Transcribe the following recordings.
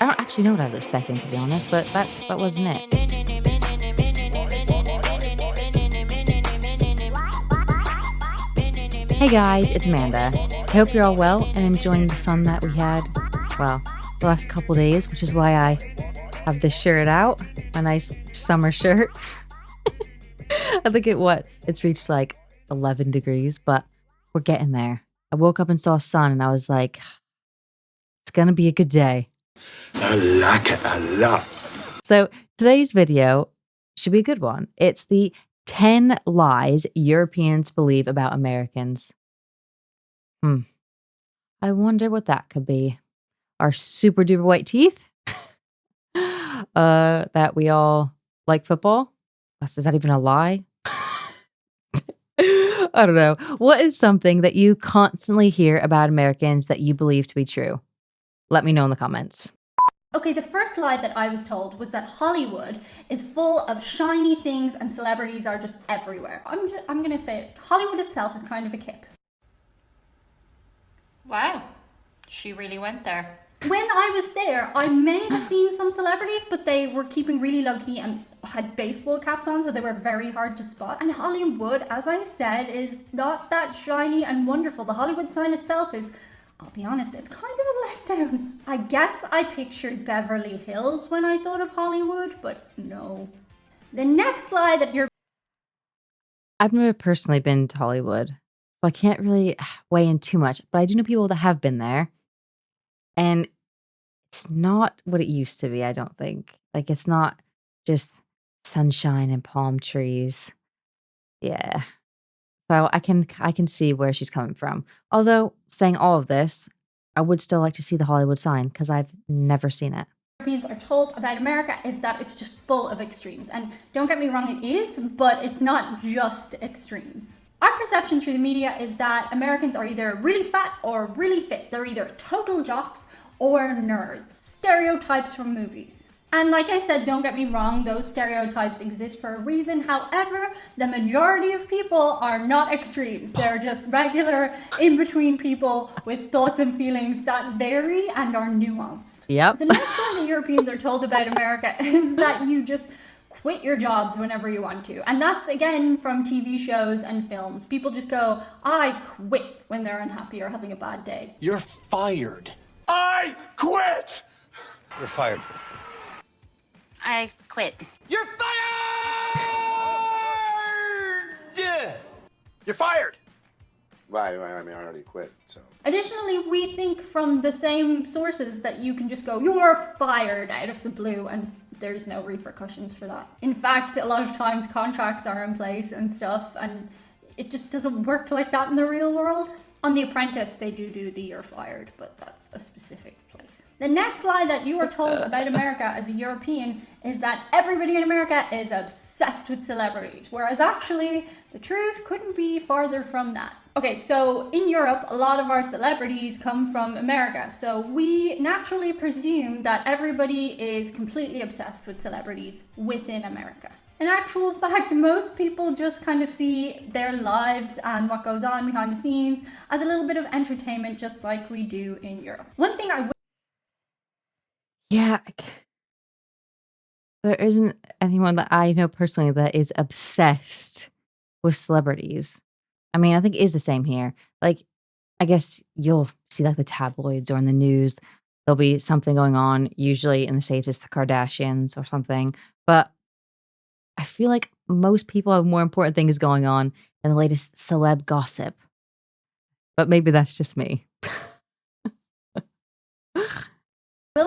I don't actually know what I was expecting, to be honest, but that wasn't it. Hey guys, it's Amanda. I hope you're all well and enjoying the sun that we had, well, the last couple days, which is why I have this shirt out, a nice summer shirt. I think it's reached like 11 degrees, but we're getting there. I woke up and saw sun and I was like, it's gonna be a good day. I like it a lot. So today's video should be a good one. It's the 10 lies Europeans believe about Americans. I wonder what that could be. Our super duper white teeth? That we all like football? Is that even a lie? I don't know. What is something that you constantly hear about Americans that you believe to be true? Let me know in the comments. Okay, the first lie that I was told was that Hollywood is full of shiny things and celebrities are just everywhere. I'm gonna say it. Hollywood itself is kind of a kip. Wow, she really went there. When I was there, I may have seen some celebrities, but they were keeping really low key and had baseball caps on, so they were very hard to spot. And Hollywood, as I said, is not that shiny and wonderful. The Hollywood sign itself is, I'll be honest, it's kind of a letdown. I guess I pictured Beverly Hills when I thought of Hollywood, but no. The next lie that you're... I've never personally been to Hollywood, so I can't really weigh in too much, but I do know people that have been there. And it's not what it used to be, I don't think. Like, it's not just sunshine and palm trees. Yeah. So I can see where she's coming from. Although, saying all of this, I would still like to see the Hollywood sign because I've never seen it. Europeans are told about America is that it's just full of extremes. And don't get me wrong, it is, but it's not just extremes. Our perception through the media is that Americans are either really fat or really fit. They're either total jocks or nerds. Stereotypes from movies. And like I said, don't get me wrong, those stereotypes exist for a reason. However, the majority of people are not extremes. They're just regular, in-between people with thoughts and feelings that vary and are nuanced. Yep. The next one the Europeans are told about America is that you just quit your jobs whenever you want to. And that's, again, from TV shows and films. People just go, I quit when they're unhappy or having a bad day. You're fired. I quit! You're fired. I quit. You're fired! You're fired! Right, I mean, I already quit, so. Additionally, we think from the same sources that you can just go, you're fired out of the blue, and there's no repercussions for that. In fact, a lot of times contracts are in place and stuff, and it just doesn't work like that in the real world. On The Apprentice, they do the you're fired, but that's a specific place. The next lie that you are told about America as a European is that everybody in America is obsessed with celebrities, whereas actually the truth couldn't be farther from that. Okay, so in Europe, a lot of our celebrities come from America, so we naturally presume that everybody is completely obsessed with celebrities within America. In actual fact, most people just kind of see their lives and what goes on behind the scenes as a little bit of entertainment, just like we do in Europe. One thing I Yeah. There isn't anyone that I know personally that is obsessed with celebrities. I mean, I think it is the same here. Like, I guess you'll see like the tabloids or in the news, there'll be something going on. Usually in the States, it's the Kardashians or something. But I feel like most people have more important things going on than the latest celeb gossip. But maybe that's just me.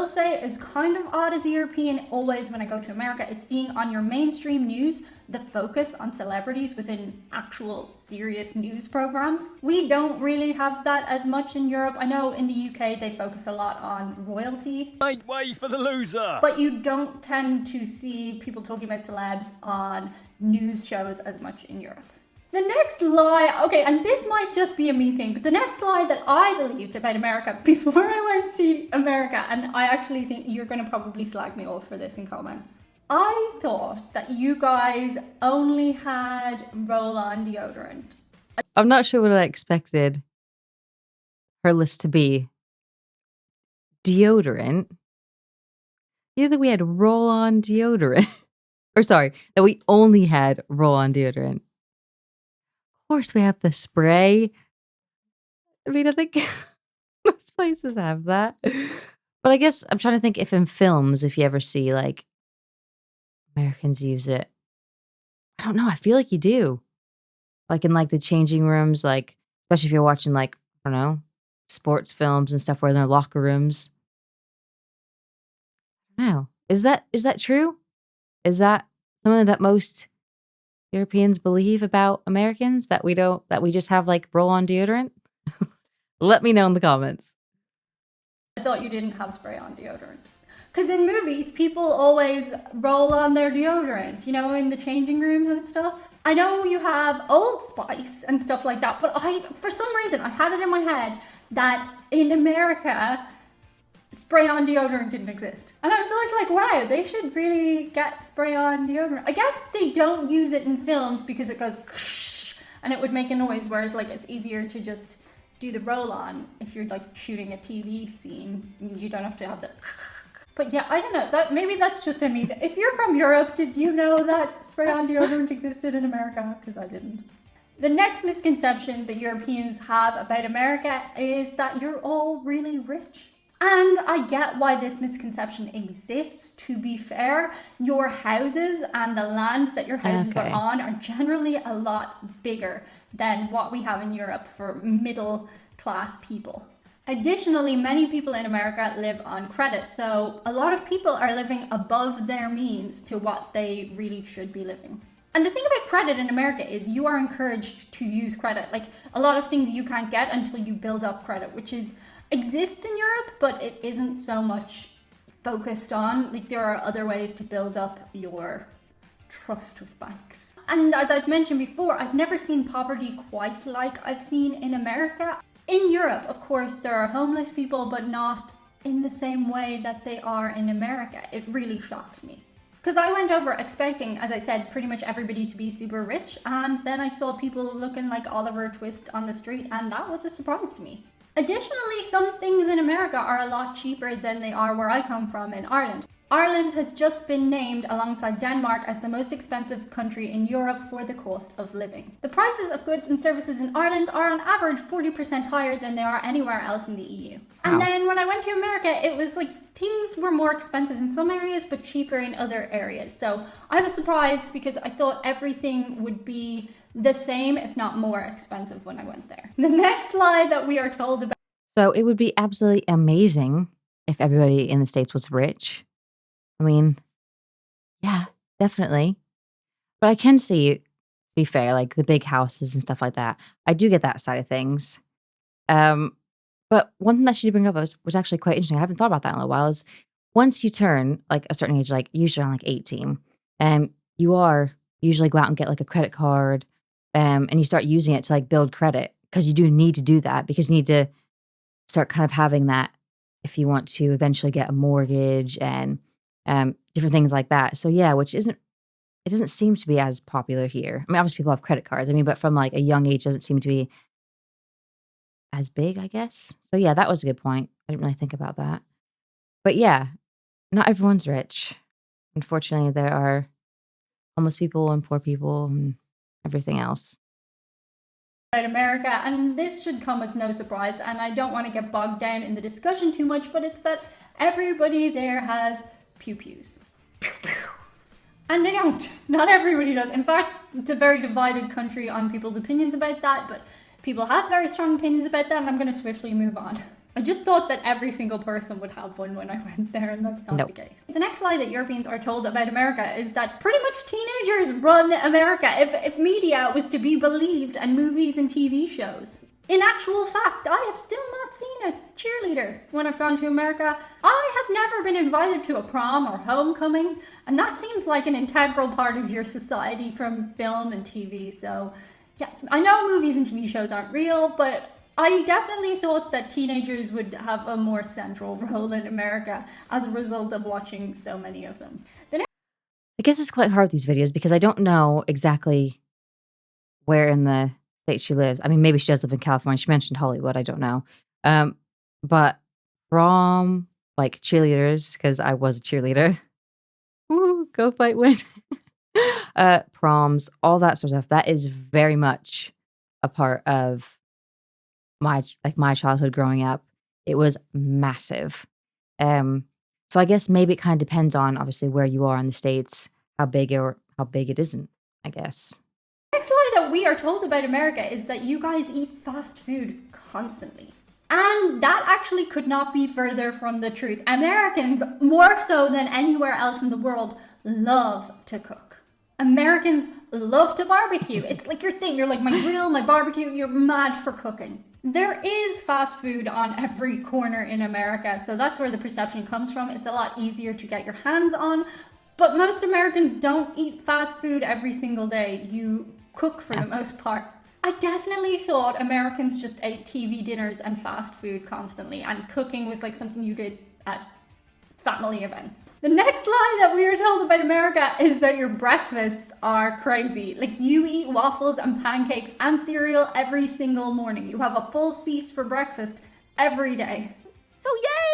will say is kind of odd as a European always when I go to America is seeing on your mainstream news the focus on celebrities within actual serious news programs. We don't really have that as much in Europe. I know in the UK they focus a lot on royalty. Make way for the loser! But you don't tend to see people talking about celebs on news shows as much in Europe. The next lie, okay, and this might just be a me thing, but the next lie that I believed about America before I went to America, and I actually think you're going to probably slag me off for this in comments. I thought that you guys only had roll-on deodorant. I'm not sure what I expected her list to be. Deodorant? Either that we had roll-on deodorant, or sorry, that we only had roll-on deodorant. Of course, we have the spray. I mean, I think most places have that. But I guess I'm trying to think if in films, if you ever see like Americans use it. I don't know. I feel like you do. Like in like the changing rooms, like especially if you're watching like, I don't know, sports films and stuff where they're in locker rooms. No. Is that true? Is that something that most Europeans believe about Americans that we just have like roll on deodorant? Let me know in the comments. I thought you didn't have spray on deodorant. Because in movies, people always roll on their deodorant, you know, in the changing rooms and stuff. I know you have Old Spice and stuff like that, but for some reason, I had it in my head that in America, spray on deodorant didn't exist. And I was always like, wow, they should really get spray on deodorant. I guess they don't use it in films because it goes and it would make a noise, whereas like it's easier to just do the roll on if you're like shooting a TV scene. You don't have to have the but yeah, I don't know. Maybe that's just me. If you're from Europe, did you know that spray on deodorant existed in America? Because I didn't. The next misconception that Europeans have about America is that you're all really rich. And I get why this misconception exists, to be fair. Your houses and the land that your houses are on are generally a lot bigger than what we have in Europe for middle class people. Additionally, many people in America live on credit, so a lot of people are living above their means to what they really should be living. And the thing about credit in America is you are encouraged to use credit. Like a lot of things you can't get until you build up credit, which exists in Europe, but it isn't so much focused on. Like there are other ways to build up your trust with banks. And as I've mentioned before, I've never seen poverty quite like I've seen in America. In Europe, of course, there are homeless people, but not in the same way that they are in America. It really shocked me. Because I went over expecting, as I said, pretty much everybody to be super rich, and then I saw people looking like Oliver Twist on the street, and that was a surprise to me. Additionally, some things in America are a lot cheaper than they are where I come from in Ireland. Ireland has just been named alongside Denmark as the most expensive country in Europe for the cost of living. The prices of goods and services in Ireland are on average 40% higher than they are anywhere else in the EU. And then when I went to America, it was like things were more expensive in some areas but cheaper in other areas. So I was surprised because I thought everything would be the same, if not more expensive when I went there. The next lie that we are told about. So it would be absolutely amazing if everybody in the States was rich. I mean, yeah, definitely. But I can see, to be fair, like the big houses and stuff like that. I do get that side of things. But one thing that she did bring up was actually quite interesting. I haven't thought about that in a little while. Is once you turn like a certain age, like usually around like 18, you are usually go out and get like a credit card, and you start using it to like build credit because you do need to do that because you need to start kind of having that if you want to eventually get a mortgage and different things like that. So yeah, it doesn't seem to be as popular here. I mean, obviously people have credit cards. I mean, but from like a young age, doesn't seem to be as big, I guess. So yeah, that was a good point. I didn't really think about that. But yeah, not everyone's rich. Unfortunately, there are homeless people and poor people and everything else. America, and this should come as no surprise, and I don't want to get bogged down in the discussion too much, but it's that everybody there has pew-pews. And they don't. Not everybody does. In fact, it's a very divided country on people's opinions about that, but people have very strong opinions about that, and I'm going to swiftly move on. I just thought that every single person would have one when I went there, and that's not the case. The next lie that Europeans are told about America is that pretty much teenagers run America, if media was to be believed, and movies and TV shows. In actual fact, I have still not seen a cheerleader when I've gone to America. I have never been invited to a prom or homecoming, and that seems like an integral part of your society from film and TV. So, yeah, I know movies and TV shows aren't real, but I definitely thought that teenagers would have a more central role in America as a result of watching so many of them. I guess it's quite hard with these videos because I don't know exactly where in the state she lives. I mean, maybe she does live in California. She mentioned Hollywood. I don't know. But prom like cheerleaders, because I was a cheerleader. Woo, go fight, win. Proms, all that sort of stuff. That is very much a part of my childhood growing up. It was massive. So I guess maybe it kind of depends on obviously where you are in the States, how big it isn't, I guess. Next lie that we are told about America is that you guys eat fast food constantly. And that actually could not be further from the truth. Americans, more so than anywhere else in the world, love to cook. Americans love to barbecue. It's like your thing. You're like, my grill, my barbecue, you're mad for cooking. There is fast food on every corner in America, so that's where the perception comes from. It's a lot easier to get your hands on, but most Americans don't eat fast food every single day. You cook for the most part. I definitely thought Americans just ate TV dinners and fast food constantly, and cooking was like something you did at family events. The next lie that we are told about America is that your breakfasts are crazy. Like, you eat waffles and pancakes and cereal every single morning. You have a full feast for breakfast every day. So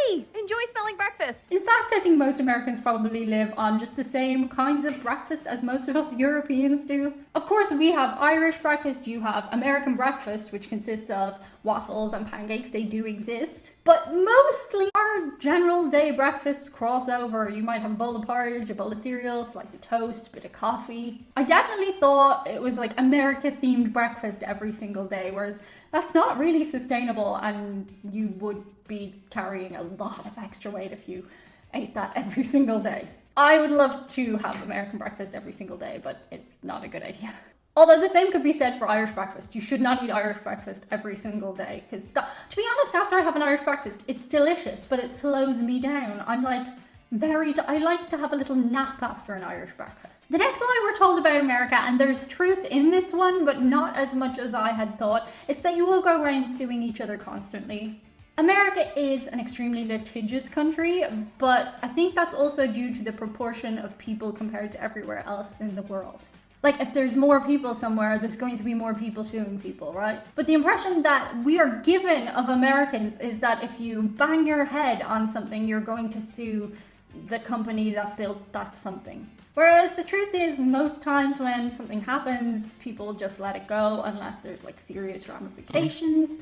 yay! Enjoy smelling breakfast. In fact, I think most Americans probably live on just the same kinds of breakfast as most of us Europeans do. Of course, we have Irish breakfast, you have American breakfast, which consists of waffles and pancakes. They do exist. But mostly our general day breakfasts cross over. You might have a bowl of porridge, a bowl of cereal, slice of toast, a bit of coffee. I definitely thought it was like America-themed breakfast every single day, whereas that's not really sustainable, and you would be carrying a lot of extra weight if you ate that every single day. I would love to have American breakfast every single day, but it's not a good idea. Although the same could be said for Irish breakfast. You should not eat Irish breakfast every single day, because to be honest, after I have an Irish breakfast, it's delicious, but it slows me down. I'm like I like to have a little nap after an Irish breakfast. The next lie we're told about America, and there's truth in this one, but not as much as I had thought, is that you will go around suing each other constantly. America is an extremely litigious country, but I think that's also due to the proportion of people compared to everywhere else in the world. Like, if there's more people somewhere, there's going to be more people suing people, right? But the impression that we are given of Americans is that if you bang your head on something, you're going to sue the company that built that something. Whereas the truth is, most times when something happens, people just let it go unless there's like serious ramifications.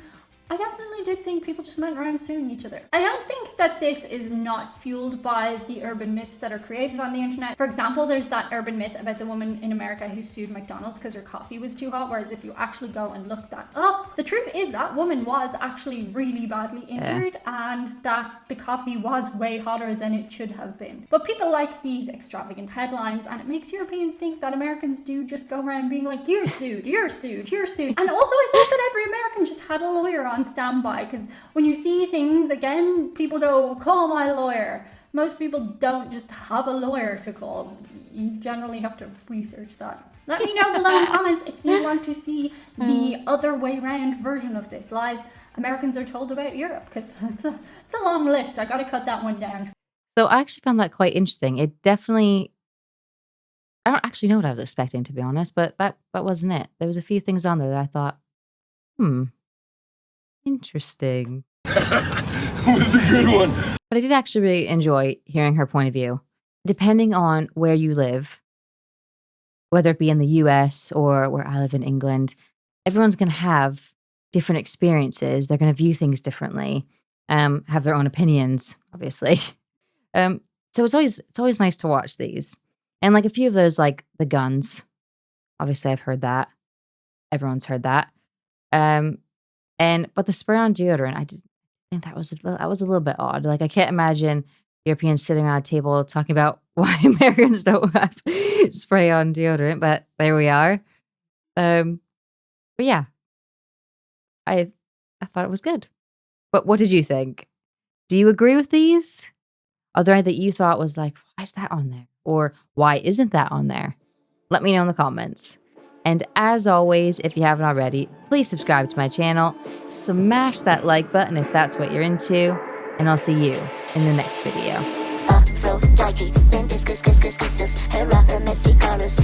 I definitely did think people just went around suing each other. I don't think that this is not fueled by the urban myths that are created on the internet. For example, there's that urban myth about the woman in America who sued McDonald's because her coffee was too hot, whereas if you actually go and look that up, the truth is that woman was actually really badly injured and that the coffee was way hotter than it should have been. But people like these extravagant headlines, and it makes Europeans think that Americans do just go around being like, you're sued, you're sued, you're sued. And also I thought that every American just had a lawyer on standby, because when you see things again, people go, call my lawyer. Most people don't just have a lawyer to call. You generally have to research that. Let me know below in comments if you want to see the other way round version of this lies Americans are told about Europe, because it's a long list. I gotta cut that one down. So I actually found that quite interesting. It definitely, I don't actually know what I was expecting, to be honest, but that wasn't it. There was a few things on there that I thought, interesting. Was a good one. But I did actually really enjoy hearing her point of view. Depending on where you live, whether it be in the US or where I live in England, everyone's going to have different experiences. They're going to view things differently, have their own opinions, obviously. So it's always nice to watch these. And like a few of those, like the guns, obviously I've heard that. Everyone's heard that. But the spray on deodorant, I did think that was a little bit odd. Like, I can't imagine Europeans sitting on a table talking about why Americans don't have spray on deodorant, but there we are. But yeah, I thought it was good. But what did you think? Do you agree with these? Are there any that you thought was like, why is that on there? Or why isn't that on there? Let me know in the comments. And as always, if you haven't already, please subscribe to my channel, smash that like button if that's what you're into, and I'll see you in the next video. Aphrodite, then discuss, her rapper, messy colors.